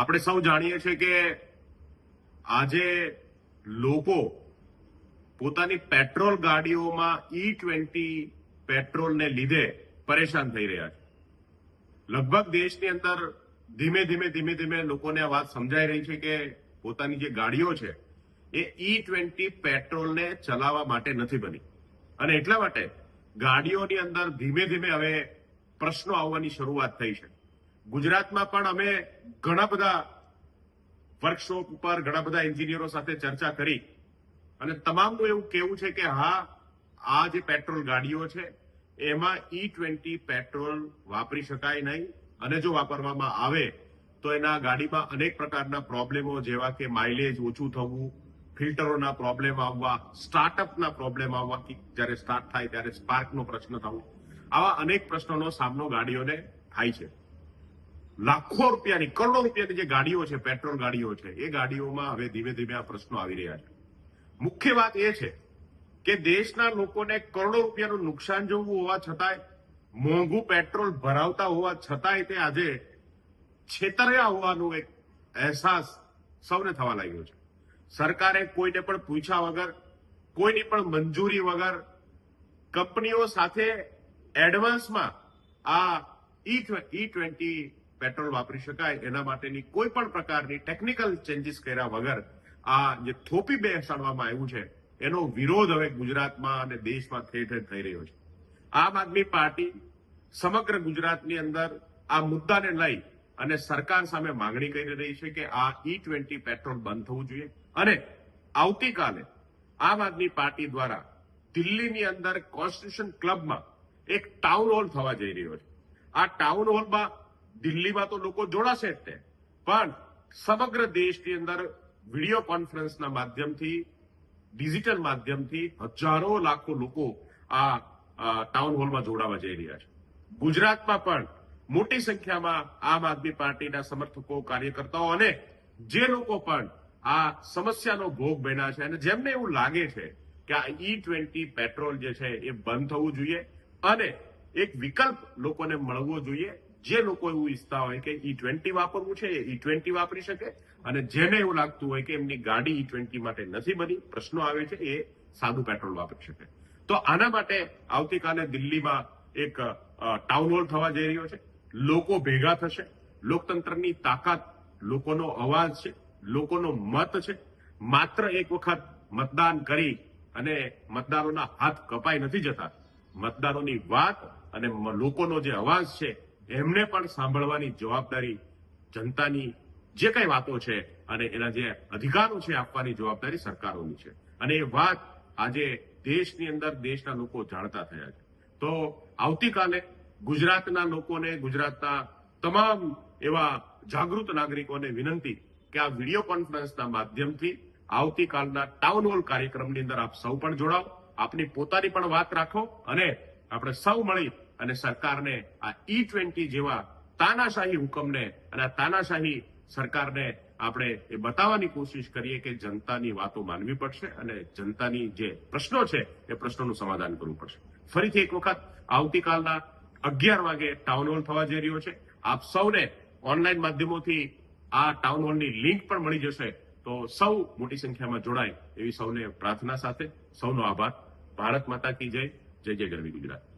આપણે સૌ જાણીએ છીએ કે આજે લોકો પોતાની પેટ્રોલ ગાડીઓમાં E20 પેટ્રોલને લીધે પરેશાન થઈ રહ્યા છે. લગભગ દેશની અંદર ધીમે ધીમે લોકોને આ વાત સમજાઈ રહી છે કે પોતાની જે ગાડીઓ છે એ E20 પેટ્રોલને ચલાવવા માટે નથી બની અને એટલા માટે ગાડીઓની અંદર ધીમે હવે પ્રશ્નો આવવાની શરૂઆત થઈ છે. ગુજરાતમાં પણ અમે ઘણા બધા વર્કશોપ ઉપર ઘણા બધા એન્જિનિયરો સાથે ચર્ચા કરી અને તમામનું એવું કહેવું છે કે હા, આ જે પેટ્રોલ ગાડીઓ છે એમાં E20 પેટ્રોલ વાપરી શકાય નહીં અને જો વાપરવામાં આવે તો એના ગાડીમાં અનેક પ્રકારના પ્રોબ્લેમો જેવા કે માઇલેજ ઓછું થવું, ફિલ્ટરોના પ્રોબ્લેમ આવવા, સ્ટાર્ટઅપના પ્રોબ્લેમ આવવા, જ્યારે સ્ટાર્ટ થાય ત્યારે સ્પાર્કનો પ્રશ્ન થવો, આવા અનેક પ્રશ્નોનો સામનો ગાડીઓને થાય છે. લાખો રૂપિયાની, કરોડો રૂપિયાની જે ગાડીઓ છે, પેટ્રોલ ગાડીઓ છે, એ ગાડીઓમાં હવે ધીમે આ પ્રશ્નો આવી રહ્યા છે. મુખ્ય વાત એ છે કે દેશના લોકોને કરોડો રૂપિયાનું નુકસાન જોવું હોવા છતાંય, મોંઘું પેટ્રોલ ભરાવતા હોવા છતાંય તે આજે છેતર્યા હોવાનો એક અહેસાસ સૌને થવા લાગ્યો છે. સરકારે કોઈને પણ પૂછ્યા વગર, કોઈની પણ મંજૂરી વગર કંપનીઓ સાથે એડવાન્સમાં આ E20 પેટ્રોલ વાપરી શકાય એના માટેની કોઈ પણ પ્રકારની ટેકનિકલ ચેન્જીસ કર્યા વગર આ જે થોપી બેસાડવામાં આવ્યું છે એનો વિરોધ હવે ગુજરાતમાં અને દેશમાં ઠેર થઈ રહ્યો છે. આમ આદમી પાર્ટી સમગ્ર ગુજરાતની અંદર આ મુદ્દાને લઈ અને સરકાર સામે માંગણી કરી રહી છે કે આ E20 પેટ્રોલ બંધ થવું જોઈએ અને આવતીકાલે આમ આદમી પાર્ટી દ્વારા દિલ્હીની અંદર કોન્સ્ટિટ્યુશન ક્લબમાં એક ટાઉન હોલ થવા જઈ રહ્યો છે. આ ટાઉન હોલમાં દિલ્હીમાં તો લોકો જોડાશે જ તે, પણ સમગ્ર દેશની અંદર વિડીયો કોન્ફરન્સના માધ્યમથી, ડિજિટલ માધ્યમથી હજારો લાખો લોકો આ ટાઉન હોલમાં જોડાવા જઈ રહ્યા છે. ગુજરાતમાં પણ મોટી સંખ્યામાં આમ આદમી પાર્ટીના સમર્થકો, કાર્યકર્તાઓ અને જે લોકો પણ આ સમસ્યાનો ભોગ બન્યા છે અને જેમને એવું લાગે છે કે આ E20 પેટ્રોલ જે છે એ બંધ થવું જોઈએ અને એક વિકલ્પ લોકોને મળવો જોઈએ. જે લોકો એવું ઈચ્છતા હોય કે E20 વાપરવું છે એ E20 વાપરી શકે અને જેને એવું લાગતું હોય કે એમની ગાડી E20 માટે નથી બની, પ્રશ્નો આવે છે, એ સાદું પેટ્રોલ વાપરી શકે. તો આના માટે આવતીકાલે દિલ્હીમાં એક ટાઉન હોલ થવા જઈ રહ્યો છે. લોકો ભેગા થશે. લોકતંત્રની તાકાત લોકોનો અવાજ છે, લોકોનો મત છે. માત્ર એક વખત મતદાન કરી અને મતદારોના હાથ કપાઈ નથી જતા. મતદારોની વાત અને લોકોનો જે અવાજ છે એમને પણ સાંભળવાની જવાબદારી જનતાની જે કઈ વાતો છે અને એના જે અધિકારો છે આપવાની જવાબદારી સરકારોની છે. અને એ વાત આજે દેશની અંદર દેશના લોકો જાણતા થયા છે. તો આવતીકાલે ગુજરાતના લોકોને, ગુજરાતના તમામ એવા જાગૃત નાગરિકોને વિનંતી કે આ વિડીયો કોન્ફરન્સના માધ્યમથી આવતીકાલના ટાઉન હોલ કાર્યક્રમની અંદર આપ સૌ પણ જોડાઓ, આપની પોતાની પણ વાત રાખો અને આપણે સૌ મળી અને સરકારને આ E20 જેવા તાનાશાહી હુકમને અને આ તાનાશાહી સરકારને આપણે એ બતાવવાની કોશિશ કરીએ કે જનતાની વાતો માનવી પડશે અને જનતાની જે પ્રશ્નો છે એ પ્રશ્નોનું સમાધાન કરવું પડશે. ફરીથી એક વખત આવતીકાલના 11 વાગે ટાઉન હોલ થવા જઈ રહ્યો છે. આપ સૌને ઓનલાઈન માધ્યમોથી આ ટાઉન હોલની લિંક પણ મળી જશે. તો સૌ મોટી સંખ્યામાં જોડાય એવી સૌને પ્રાર્થના સાથે સૌનો આભાર. ભારત માતા કી જય. જય જય ગરવી ગુજરાત.